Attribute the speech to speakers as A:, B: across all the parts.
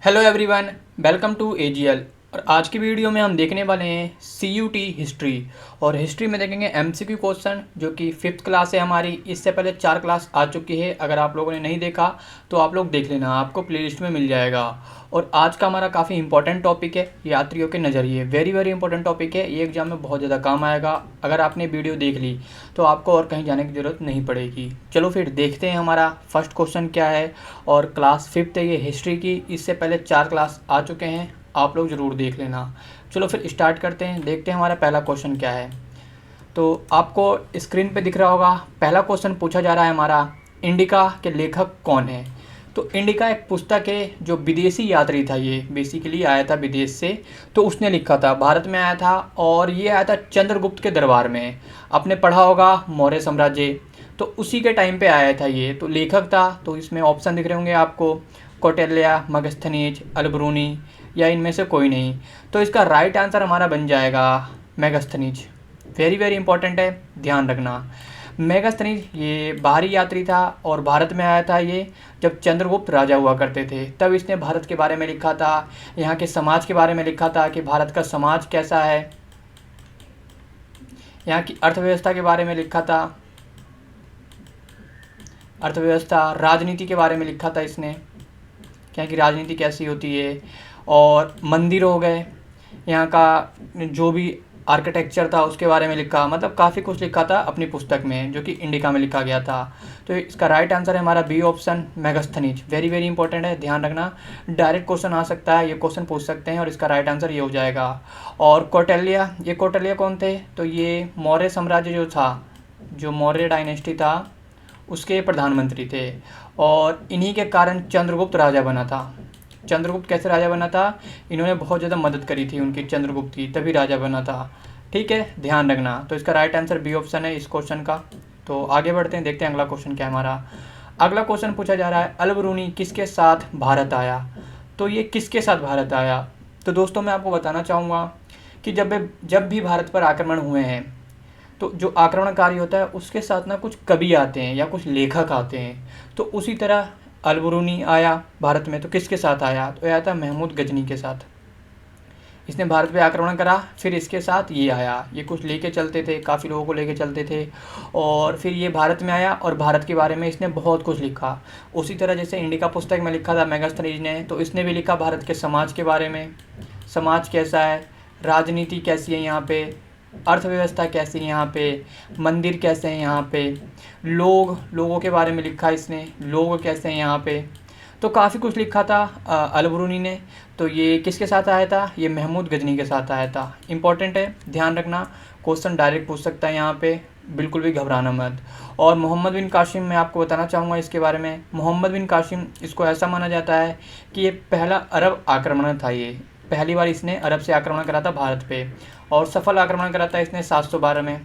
A: Hello everyone, welcome to AGL. और आज की वीडियो में हम देखने वाले हैं सीयूटी हिस्ट्री। और हिस्ट्री में देखेंगे एमसीक्यू क्वेश्चन, जो कि 5th क्लास है हमारी। इससे पहले 4 क्लास आ चुकी है। अगर आप लोगों ने नहीं देखा तो आप लोग देख लेना, आपको प्लेलिस्ट में मिल जाएगा। और आज का हमारा काफ़ी इंपॉर्टेंट टॉपिक है यात्रियों के नज़रिए। वेरी वेरी इंपॉर्टेंट टॉपिक है, ये एग्जाम में बहुत ज़्यादा काम आएगा। अगर आपने वीडियो देख ली तो आपको और कहीं जाने की ज़रूरत नहीं पड़ेगी। चलो फिर देखते हैं हमारा फर्स्ट क्वेश्चन क्या है। और क्लास 5th है ये हिस्ट्री की। इससे पहले 4 क्लास आ चुके हैं, आप लोग ज़रूर देख लेना। चलो फिर स्टार्ट करते हैं, देखते हैं हमारा पहला क्वेश्चन क्या है। तो आपको स्क्रीन पे दिख रहा होगा, पहला क्वेश्चन पूछा जा रहा है हमारा, इंडिका के लेखक कौन है। तो इंडिका एक पुस्तक है जो विदेशी यात्री था, ये बेसिकली आया था विदेश से। तो उसने लिखा था, भारत में आया था और ये आया था चंद्रगुप्त के दरबार में। आपने पढ़ा होगा मौर्य साम्राज्य, तो उसी के टाइम पे आया था ये। तो लेखक था, तो इसमें ऑप्शन दिख रहे होंगे आपको, कौटिल्य, मगस्थनीज, अलबरूनी, या इनमें से कोई नहीं। तो इसका राइट आंसर हमारा बन जाएगा मेगास्थनीज। वेरी वेरी इंपॉर्टेंट है, ध्यान रखना। मेगास्थनीज ये बाहरी यात्री था और भारत में आया था ये जब चंद्रगुप्त राजा हुआ करते थे। तब इसने भारत के बारे में लिखा था, यहाँ के समाज के बारे में लिखा था कि भारत का समाज कैसा है, यहाँ की अर्थव्यवस्था के बारे में लिखा था, अर्थव्यवस्था, राजनीति के बारे में लिखा था इसने, यहाँ की राजनीति कैसी होती है। और मंदिर हो गए, यहाँ का जो भी आर्किटेक्चर था उसके बारे में लिखा, मतलब काफ़ी कुछ लिखा था अपनी पुस्तक में, जो कि इंडिका में लिखा गया था। तो इसका राइट आंसर है हमारा B option, Megasthenes. Very very important है, ध्यान रखना। डायरेक्ट क्वेश्चन आ सकता है, ये क्वेश्चन पूछ सकते हैं और इसका राइट आंसर ये हो जाएगा। और कौटिल्य, ये कौटिल्य कौन थे, तो ये मौर्य साम्राज्य जो था, जो मौर्य डायनेस्टी था उसके प्रधानमंत्री थे। और इन्हीं के कारण चंद्रगुप्त राजा बना था। चंद्रगुप्त कैसे राजा बना था, इन्होंने बहुत ज़्यादा मदद करी थी उनकी, चंद्रगुप्त की, तभी राजा बना था। ठीक है, ध्यान रखना। तो इसका राइट आंसर बी ऑप्शन है इस क्वेश्चन का। तो आगे बढ़ते हैं, देखते हैं अगला क्वेश्चन क्या है हमारा। अगला क्वेश्चन पूछा जा रहा है, अलबरूनी किसके साथ भारत आया। तो ये किसके साथ भारत आया, तो दोस्तों मैं आपको बताना चाहूँगा कि जब भी भारत पर आक्रमण हुए हैं, तो जो आक्रमणकारी होता है उसके साथ ना कुछ कवि आते हैं या कुछ लेखक आते हैं। तो उसी तरह अलबरूनी आया भारत में, तो किसके साथ आया, तो आया था महमूद गजनी के साथ। इसने भारत पे आक्रमण करा, फिर इसके साथ ये आया, ये कुछ लेके चलते थे, काफ़ी लोगों को लेके चलते थे। और फिर ये भारत में आया और भारत के बारे में इसने बहुत कुछ लिखा। उसी तरह जैसे इंडिका पुस्तक में लिखा था मेगास्थनीज ने, तो इसने भी लिखा भारत के समाज के बारे में, समाज कैसा है, राजनीति कैसी है यहाँ पे, अर्थव्यवस्था कैसी है यहाँ पे, मंदिर कैसे हैं यहाँ पे, लोगों के बारे में लिखा इसने, लोग कैसे हैं यहाँ पे। तो काफ़ी कुछ लिखा था अलबरूनी ने। तो ये किसके साथ आया था, ये महमूद गजनी के साथ आया था। इंपॉर्टेंट है, ध्यान रखना। क्वेश्चन डायरेक्ट पूछ सकता है यहाँ पे, बिल्कुल भी घबराना मत। और मोहम्मद बिन कासिम, मैं आपको बताना चाहूँगा इसके बारे में। मोहम्मद बिन कासिम, इसको ऐसा माना जाता है कि ये पहला अरब आक्रमण था। ये पहली बार इसने अरब से आक्रमण करा था भारत पे, और सफल आक्रमण करा था इसने 712 में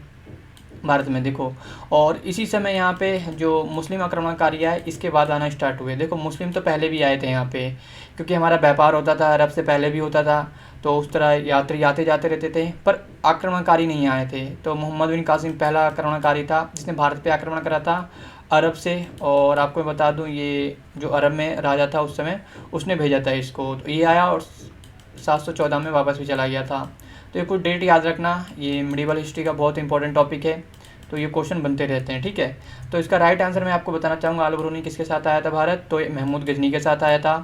A: भारत में, देखो। और इसी समय यहाँ पे जो मुस्लिम आक्रमणकारी है इसके बाद आना स्टार्ट हुए। देखो मुस्लिम तो पहले भी आए थे यहाँ पे, क्योंकि हमारा व्यापार होता था अरब से पहले भी होता था, तो उस तरह यात्री आते जाते रहते थे, पर आक्रमणकारी नहीं आए थे। तो मोहम्मद बिन कासिम पहला आक्रमणकारी था जिसने भारत पे आक्रमण करा था अरब से। और आपको मैं बता दूँ, ये जो अरब में राजा था उस समय, उसने भेजा था इसको। तो ये आया और 714 में वापस भी चला गया था। तो ये कुछ डेट याद रखना, ये मिडिवल हिस्ट्री का बहुत इंपॉर्टेंट टॉपिक है, तो ये क्वेश्चन बनते रहते हैं। ठीक है, तो इसका राइट आंसर मैं आपको बताना चाहूँगा, अलबरूनी किसके साथ आया था भारत, तो ये महमूद गजनी के साथ आया था।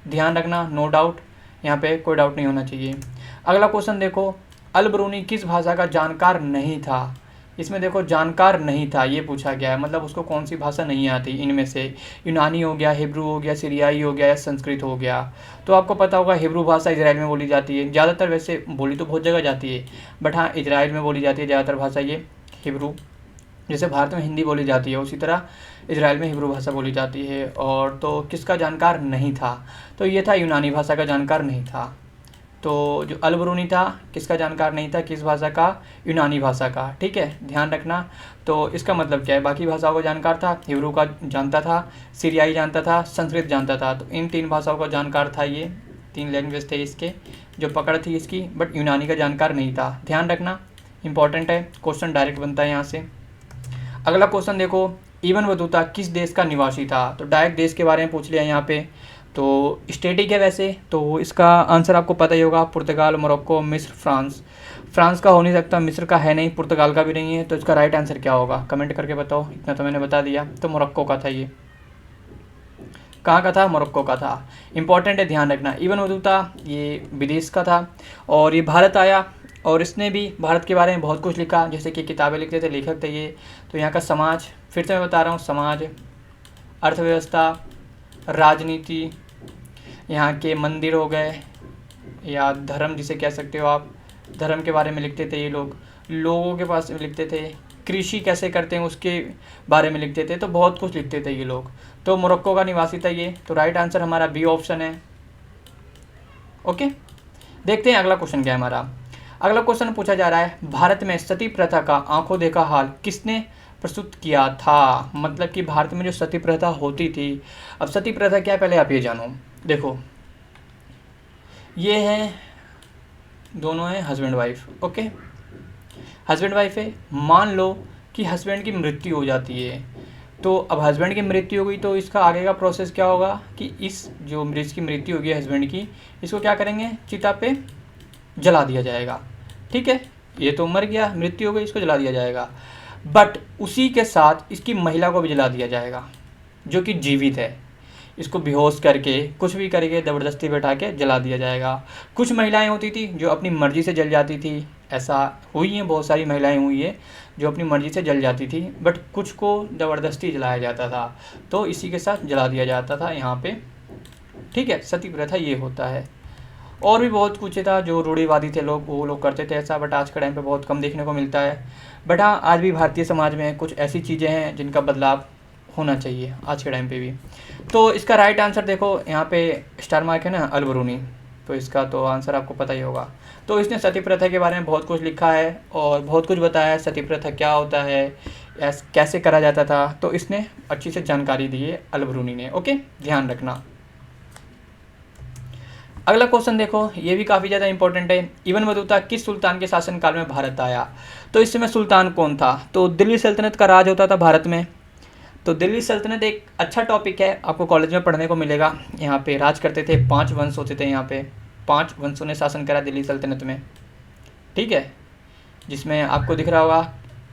A: ध्यान रखना, नो डाउट, यहाँ पे कोई डाउट नहीं होना चाहिए। अगला क्वेश्चन देखो, अलबरूनी किस भाषा का जानकार नहीं था। इसमें देखो जानकार नहीं था ये पूछा गया है, मतलब उसको कौन सी भाषा नहीं आती इनमें से। यूनानी हो गया, हिब्रू हो गया, सीरियाई हो गया, या संस्कृत हो गया। तो आपको पता होगा हिब्रू भाषा इजराइल में बोली जाती है ज़्यादातर, वैसे बोली तो बहुत जगह जाती है, बट हाँ इजराइल में बोली जाती है ज़्यादातर भाषा ये हिब्रू। जैसे भारत में हिंदी बोली जाती है उसी तरह इजराइल में हिब्रू भाषा बोली जाती है। और तो किसका जानकार नहीं था, तो ये था यूनानी भाषा का जानकार नहीं था। तो जो अलबरूनी था किसका जानकार नहीं था, किस भाषा का, यूनानी भाषा का। ठीक है, ध्यान रखना। तो इसका मतलब क्या है, बाकी भाषाओं का जानकार था, हिब्रू का जानता था, सीरियाई जानता था, संस्कृत जानता था। तो इन 3 भाषाओं का जानकार था, ये 3 लैंग्वेज थे इसके जो पकड़ थी इसकी, बट यूनानी का जानकार नहीं था। ध्यान रखना, इंपॉर्टेंट है, क्वेश्चन डायरेक्ट बनता है यहाँ से। अगला क्वेश्चन देखो, इबन बतूता किस देश का निवासी था। तो डायरेक्ट देश के बारे में पूछ लिया यहाँ पे, तो स्टैटिक है वैसे, तो इसका आंसर आपको पता ही होगा, पुर्तगाल, मोरक्को, मिस्र, फ्रांस। फ्रांस का हो नहीं सकता, मिस्र का है नहीं, पुर्तगाल का भी नहीं है, तो इसका राइट आंसर क्या होगा कमेंट करके बताओ। इतना तो मैंने बता दिया, तो मोरक्को का था ये। कहाँ का था? मोरक्को का था। इंपॉर्टेंट है, ध्यान रखना। इब्न बतूता ये विदेश का था और ये भारत आया, और इसने भी भारत के बारे में बहुत कुछ लिखा, जैसे कि किताबें लिखते थे, लेखक थे ये। तो यहाँ का समाज, फिर से मैं बता रहा हूँ, समाज, अर्थव्यवस्था, राजनीति, यहाँ के मंदिर हो गए या धर्म जिसे कह सकते हो आप, धर्म के बारे में लिखते थे ये लोग। लोगों के पास लिखते थे, कृषि कैसे करते हैं उसके बारे में लिखते थे, तो बहुत कुछ लिखते थे ये लोग। तो मोरक्को का निवासी था ये, तो राइट आंसर हमारा बी ऑप्शन है। ओके, देखते हैं अगला क्वेश्चन क्या है हमारा। अगला क्वेश्चन पूछा जा रहा है, भारत में सती प्रथा का आंखों देखा हाल किसने प्रस्तुत किया था? मतलब कि भारत में जो सती प्रथा होती थी, अब सती प्रथा क्या है पहले आप ये जानो। देखो, ये है, दोनों हैं husband wife. Okay, husband wife है, मान लो कि हस्बैंड की मृत्यु हो जाती है, तो अब हस्बैंड की मृत्यु हो गई, तो इसका आगे का प्रोसेस क्या होगा कि इस जो मृत की मृत्यु होगी हस्बैंड की, इसको क्या करेंगे, चिता पे जला दिया जाएगा। ठीक है, ये तो मर गया, मृत्यु हो गई, इसको जला दिया जाएगा। बट उसी के साथ इसकी महिला को भी जला दिया जाएगा जो कि जीवित है। इसको बेहोश करके, कुछ भी करके, ज़बरदस्ती बैठा के जला दिया जाएगा। कुछ महिलाएं होती थी जो अपनी मर्ज़ी से जल जाती थी, ऐसा हुई हैं, बहुत सारी महिलाएं हुई है जो अपनी मर्ज़ी से जल जाती थी, बट कुछ को ज़बरदस्ती जलाया जाता था, तो इसी के साथ जला दिया जाता था यहाँ पे। ठीक है, सती प्रथा ये होता है। और भी बहुत कुछ था, जो रूढ़िवादी थे लोग, वो लोग करते थे ऐसा, बट आज के टाइम पे बहुत कम देखने को मिलता है। बट हाँ, आज भी भारतीय समाज में कुछ ऐसी चीज़ें हैं जिनका बदलाव होना चाहिए आज के टाइम पे भी। तो इसका राइट आंसर देखो, यहाँ पे स्टार मार्क है ना, अल-बरूनी, तो इसका तो आंसर आपको पता ही होगा। तो इसने सती प्रथा के बारे में बहुत कुछ लिखा है और बहुत कुछ बताया है, सती प्रथा क्या होता है, कैसे करा जाता था, तो इसने अच्छी से जानकारी दी है अल-बरूनी ने। ओके, ध्यान रखना। अगला क्वेश्चन देखो, ये भी काफ़ी ज़्यादा इंपॉर्टेंट है। इब्न बतूता किस सुल्तान के शासनकाल में भारत आया? तो इस समय सुल्तान कौन था? तो दिल्ली सल्तनत का राज होता था भारत में। तो दिल्ली सल्तनत एक अच्छा टॉपिक है, आपको कॉलेज में पढ़ने को मिलेगा। यहाँ पे राज करते थे, 5 वंश होते थे, यहाँ पे 5 वंशों ने शासन करा दिल्ली सल्तनत में। ठीक है, जिसमें आपको दिख रहा होगा।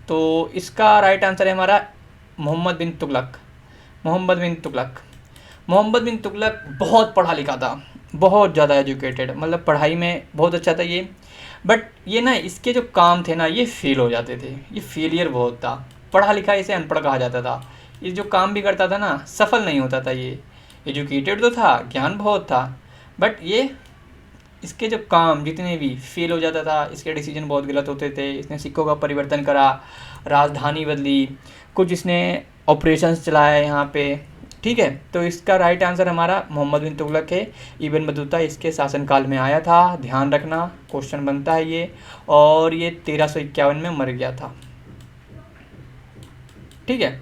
A: तो इसका राइट आंसर है हमारा मोहम्मद बिन तुगलक। मोहम्मद बिन तुगलक, मोहम्मद बिन तुगलक बहुत पढ़ा लिखा था, बहुत ज़्यादा एजुकेटेड, मतलब पढ़ाई में बहुत अच्छा था ये। बट ये ना, इसके जो काम थे ना, ये फेल हो जाते थे, ये फेलियर बहुत था। पढ़ा लिखा इसे अनपढ़ कहा जाता था। ये जो काम भी करता था ना, सफल नहीं होता था ये। एजुकेटेड तो था, ज्ञान बहुत था, बट ये इसके जो काम जितने भी फेल हो जाता था। इसके डिसीजन बहुत गलत होते थे। इसने सिक्कों का परिवर्तन करा, राजधानी बदली, कुछ इसने ऑपरेशंस चलाए यहाँ पे। ठीक है, तो इसका राइट आंसर हमारा मोहम्मद बिन तुगलक है। इब्न बतूता इसके शासनकाल में आया था, ध्यान रखना, क्वेश्चन बनता है ये। और ये 1351 में मर गया था। ठीक है,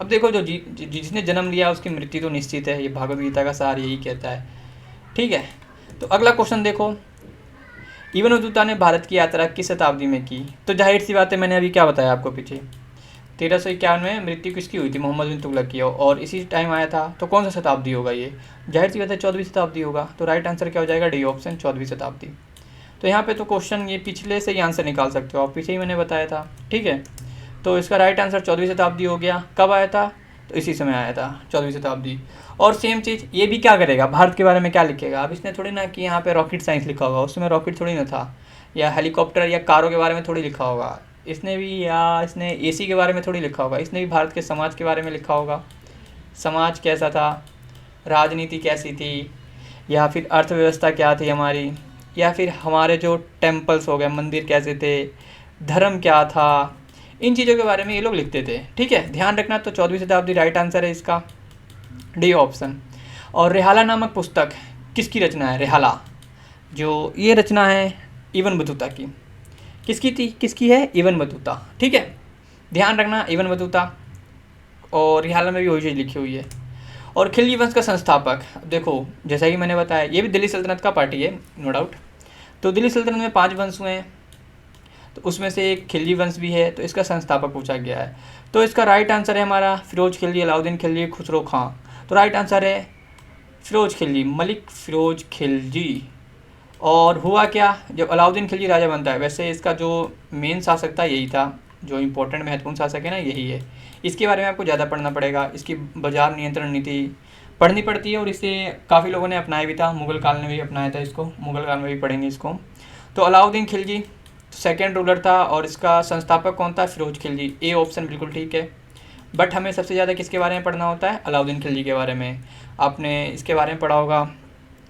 A: अब देखो, जो जिसने जन्म लिया उसकी मृत्यु तो निश्चित है, ये भागवत गीता का सार यही कहता है। ठीक है, तो अगला क्वेश्चन देखो, इब्न बतूता ने भारत की यात्रा किस शताब्दी में की? तो जाहिर सी बात है, मैंने अभी क्या बताया आपको पीछे, 1351 में मृत्यु किसकी हुई थी? मोहम्मद बिन तुगलक की, और इसी टाइम आया था। तो कौन सा शताब्दी होगा ये? जाहिर सी बात है 14वीं शताब्दी होगा। तो राइट आंसर क्या हो जाएगा? डी ऑप्शन, 14वीं शताब्दी। तो यहाँ पे तो क्वेश्चन ये पिछले से ही आंसर निकाल सकते हो आप, पीछे ही मैंने बताया था। ठीक है, तो इसका राइट आंसर 14वीं शताब्दी हो गया। कब आया था? तो इसी समय आया था, 14वीं शताब्दी। और सेम चीज़ ये भी क्या करेगा, भारत के बारे में क्या लिखेगा? अब इसने थोड़ी ना कि यहाँ पे रॉकेट साइंस लिखा होगा, उस समय रॉकेट थोड़ी ना था, या हेलीकॉप्टर या कारों के बारे में थोड़ी लिखा होगा इसने भी, या इसने एसी के बारे में थोड़ी लिखा होगा। इसने भी भारत के समाज के बारे में लिखा होगा, समाज कैसा था, राजनीति कैसी थी, या फिर अर्थव्यवस्था क्या थी हमारी, या फिर हमारे जो टेम्पल्स हो गए, मंदिर कैसे थे, धर्म क्या था, इन चीज़ों के बारे में ये लोग लिखते थे। ठीक है, ध्यान रखना। तो 14वीं शताब्दी राइट आंसर है इसका, डी ऑप्शन। और रेहाला नामक पुस्तक किसकी रचना है? रेहाला, जो ये रचना है इब्न बतूता की। किसकी थी? किसकी है? Ibn Battuta. ठीक है, ध्यान रखना, इब्न बतूता। और रेहाला में भी वही चीज़ लिखी हुई है। और खिलजी वंश का संस्थापक, देखो जैसा कि मैंने बताया, ये भी दिल्ली सल्तनत का पार्टी है, नो डाउट। तो दिल्ली सल्तनत में 5 वंश हुए हैं, तो उसमें से एक खिलजी वंश भी है, तो इसका संस्थापक पूछा गया है। तो इसका राइट आंसर है हमारा फिरोज खिलजी, अलाउद्दीन खिलजी, खुसरो खां। तो राइट आंसर है फिरोज खिलजी, मलिक फिरोज खिलजी। और हुआ क्या, जब अलाउद्दीन खिलजी राजा बनता है, वैसे इसका जो मेन शासक था यही था, जो इम्पोर्टेंट महत्वपूर्ण शासक है ना यही है। इसके बारे में आपको ज़्यादा पढ़ना पड़ेगा, इसकी बाजार नियंत्रण नीति पढ़नी पड़ती है और इसे काफ़ी लोगों ने अपनाया भी था, मुगल काल ने भी अपनाया था इसको, मुगल काल में भी पढ़ेंगे इसको। तो अलाउद्दीन खिलजी सेकेंड रूलर था और इसका संस्थापक कौन था, फिरोज खिलजी। ए ऑप्शन बिल्कुल ठीक है। बट हमें सबसे ज़्यादा किसके बारे में पढ़ना होता है, अलाउद्दीन खिलजी के बारे में। आपने इसके बारे में पढ़ा होगा,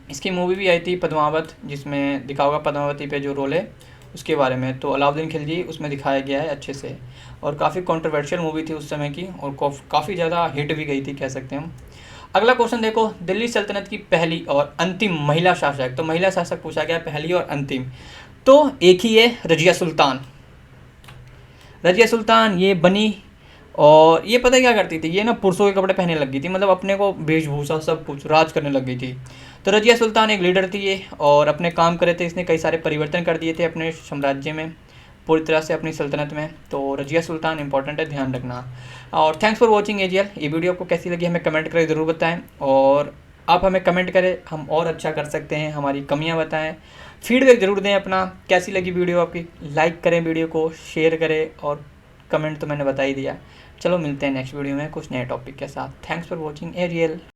A: इसकी मूवी भी आई थी पद्मावत, जिसमें दिखा होगा पद्मावती पे जो रोल है उसके बारे में। तो अलाउद्दीन खिलजी उसमें दिखाया गया है अच्छे से, और काफ़ी कंट्रोवर्शियल मूवी थी उस समय की, और काफ़ी ज़्यादा हिट भी गई थी कह सकते हैं हम। अगला क्वेश्चन देखो, दिल्ली सल्तनत की पहली और अंतिम महिला शासक। तो महिला शासक पूछा गया पहली और अंतिम, तो एक ही है, रजिया सुल्तान। रजिया सुल्तान ये बनी, और ये पता क्या करती थी, ये ना पुरुषों के कपड़े पहनने लग गई थी, मतलब अपने को वेशभूषा सब कुछ राज करने लग गई थी। तो रजिया सुल्तान एक लीडर थी ये, और अपने काम करे थे, इसने कई सारे परिवर्तन कर दिए थे अपने साम्राज्य में, पूरी तरह से अपनी सल्तनत में। तो रजिया सुल्तान इंपॉर्टेंट है, ध्यान रखना। और थैंक्स फॉर वॉचिंग एजीएल। ये वीडियो आपको कैसी लगी हमें कमेंट करके ज़रूर बताएं, और आप हमें कमेंट करें, हम और अच्छा कर सकते हैं, हमारी कमियां बताएं, फीडबैक ज़रूर दें अपना, कैसी लगी वीडियो आपकी। लाइक करें वीडियो को, शेयर करें, और कमेंट तो मैंने बता ही दिया। चलो मिलते हैं नेक्स्ट वीडियो में कुछ नए टॉपिक के साथ। Thanks for watching aerial.